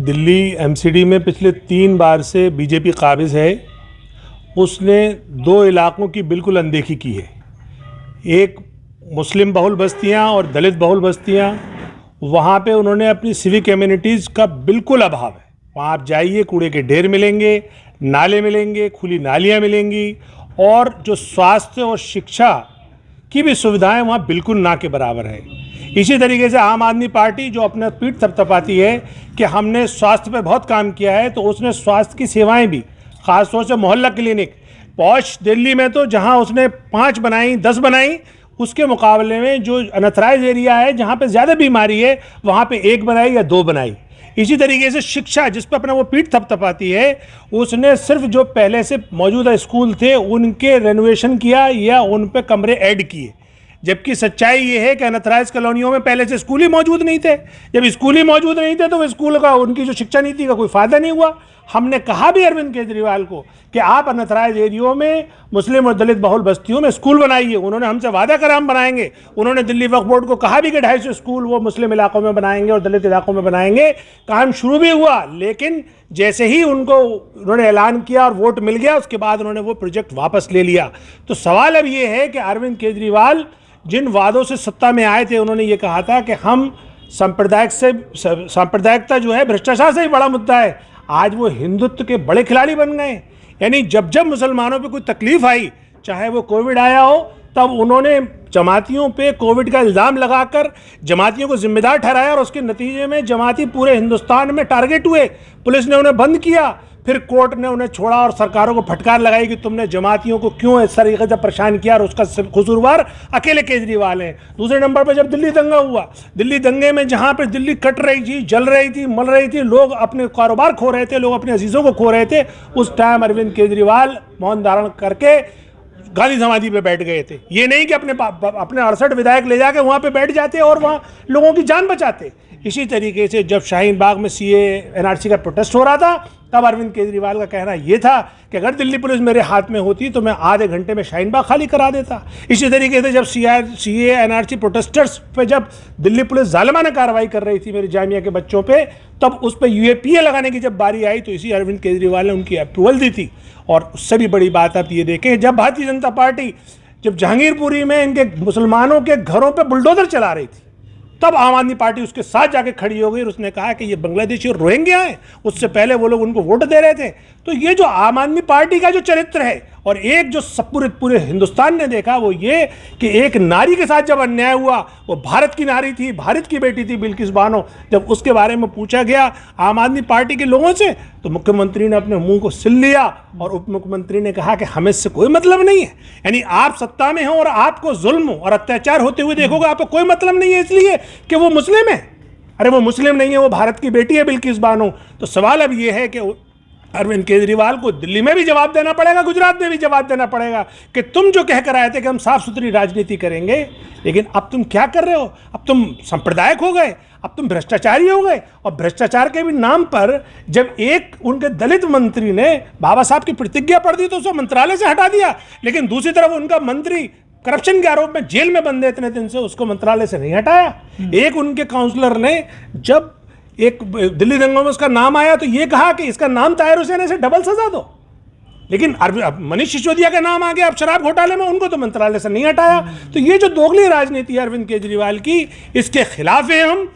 Delhi MCD में पिछले 3 बार से बीजेपी काबिज है। उसने 2 इलाकों की बिल्कुल अनदेखी की है। एक मुस्लिम बहुल बस्तियां और दलित बहुल बस्तियां, वहाँ पे उन्होंने अपनी सिविक एम्यूनिटीज़ का बिल्कुल अभाव है। वहाँ आप जाइए, कूड़े के ढेर मिलेंगे, नाले मिलेंगे, खुली नालियाँ मिलेंगी और जो स्वास्थ्य और शिक्षा की भी सुविधाएं वहाँ बिल्कुल ना के बराबर है। इसी तरीके से आम आदमी पार्टी जो अपना पीठ थपथपाती है कि हमने स्वास्थ्य पे बहुत काम किया है, तो उसने स्वास्थ्य की सेवाएं भी, ख़ासतौर से मोहल्ला क्लिनिक, पौष दिल्ली में तो जहां उसने 5 बनाई 10 बनाई, उसके मुकाबले में जो अनथराइज एरिया है जहां पे ज़्यादा बीमारी है वहां पे 1 बनाई या 2 बनाई। इसी तरीके से शिक्षा, जिस पर अपना वो पीठ थपथपाती है, उसने सिर्फ जो पहले से मौजूदा स्कूल थे उनके रेनोवेशन किया या उन पे कमरे ऐड किए, जबकि सच्चाई ये है कि अनथराइज कॉलोनियों में पहले से स्कूल ही मौजूद नहीं थे। जब स्कूल ही मौजूद नहीं थे तो वो स्कूल का, उनकी जो शिक्षा नीति का कोई फ़ायदा नहीं हुआ। हमने कहा भी अरविंद केजरीवाल को कि आप अनथराइज एरियो में मुस्लिम और दलित बहुल बस्तियों में स्कूल बनाइए। उन्होंने हमसे वादा करा हम बनाएंगे। उन्होंने दिल्ली वक्फ बोर्ड को कहा भी कि 250 स्कूल वो मुस्लिम इलाकों में बनाएंगे और दलित इलाकों में बनाएंगे। काम शुरू भी हुआ, लेकिन जैसे ही उन्होंने ऐलान किया और वोट मिल गया, उसके बाद उन्होंने वो प्रोजेक्ट वापस ले लिया। तो सवाल अब ये है कि अरविंद केजरीवाल जिन वादों से सत्ता में आए थे, उन्होंने ये कहा था कि हम सांप्रदायिकता जो है भ्रष्टाचार से ही बड़ा मुद्दा है। आज वो हिंदुत्व के बड़े खिलाड़ी बन गए। यानी जब जब मुसलमानों पे कोई तकलीफ आई, चाहे वो कोविड आया हो, तब उन्होंने जमातियों पे कोविड का इल्ज़ाम लगाकर जमातियों को जिम्मेदार ठहराया और उसके नतीजे में जमाती पूरे हिंदुस्तान में टारगेट हुए। पुलिस ने उन्हें बंद किया, फिर कोर्ट ने उन्हें छोड़ा और सरकारों को फटकार लगाई कि तुमने जमातियों को क्यों इस तरीके से परेशान किया, और उसका कसूरवार अकेले केजरीवाल हैं। दूसरे नंबर पर जब दिल्ली दंगा हुआ, दिल्ली दंगे में जहाँ पे दिल्ली कट रही थी, जल रही थी, मल रही थी, लोग अपने कारोबार खो रहे थे, लोग अपने अजीज़ों को खो रहे थे, उस टाइम अरविंद केजरीवाल मौन धारण करके गांधी समाधि पे बैठ गए थे। ये नहीं कि अपने 68 विधायक ले जाके वहाँ पे बैठ जाते और वहाँ लोगों की जान बचाते। इसी तरीके से जब शाहीन बाग में CAA NRC का प्रोटेस्ट हो रहा था, तब अरविंद केजरीवाल का कहना ये था कि अगर दिल्ली पुलिस मेरे हाथ में होती तो मैं आधे घंटे में शाहीन बाग खाली करा देता। इसी तरीके से जब CAA NRC प्रोटेस्टर्स पे जब दिल्ली पुलिस जालिमाना कार्रवाई कर रही थी मेरी जामिया के बच्चों पे, तब उस पर UAPA लगाने की जब बारी आई तो इसी अरविंद केजरीवाल ने उनकी अप्रूवल दी थी। और उससे भी बड़ी बात आप ये देखें, जब भारतीय जनता पार्टी जब जहांगीरपुरी में इनके मुसलमानों के घरों पर बुलडोजर चला रही थी, तब आम आदमी पार्टी उसके साथ जाके खड़ी हो गई और उसने कहा कि ये बांग्लादेशी और रोहिंग्या हैं। उससे पहले वो लोग उनको वोट दे रहे थे। तो ये जो आम आदमी पार्टी का जो चरित्र है, और एक जो पूरे हिंदुस्तान ने देखा, वो ये कि एक नारी के साथ जब अन्याय हुआ, वो भारत की नारी थी, भारत की बेटी थी बिल्किस बानो, जब उसके बारे में पूछा गया आम आदमी पार्टी के लोगों से, तो मुख्यमंत्री ने अपने मुंह को सिल लिया और उप मुख्यमंत्री ने कहा कि हमें इससे कोई मतलब नहीं है। यानी आप सत्ता में हो और आपको जुल्म और अत्याचार होते हुए देखोगे, आपको कोई मतलब नहीं है इसलिए कि वो मुस्लिम है। अरे वो मुस्लिम नहीं है, वो भारत की बेटी है बिल्किस बानो। तो सवाल अब ये है कि अरविंद केजरीवाल को दिल्ली में भी जवाब देना पड़ेगा, गुजरात में भी जवाब देना पड़ेगा कि तुम जो कह कर आए थे कि हम साफ सुथरी राजनीति करेंगे, लेकिन अब तुम क्या कर रहे हो? अब तुम सांप्रदायिक हो गए, अब तुम भ्रष्टाचारी हो गए। और भ्रष्टाचार के भी नाम पर जब एक उनके दलित मंत्री ने बाबा साहब की प्रतिज्ञा पढ़ दी तो उसको मंत्रालय से हटा दिया, लेकिन दूसरी तरफ उनका मंत्री करप्शन के आरोप में जेल में बंद है इतने दिन से, उसको मंत्रालय से नहीं हटाया। एक उनके काउंसलर ने जब एक दिल्ली दंगों में उसका नाम आया तो ये कहा कि इसका नाम ताहिर हुसैन से डबल सजा दो, लेकिन मनीष सिसोदिया का नाम आ गया अब शराब घोटाले में, उनको तो मंत्रालय से नहीं हटाया। तो ये जो दोगली राजनीति है अरविंद केजरीवाल की, इसके खिलाफ है हम।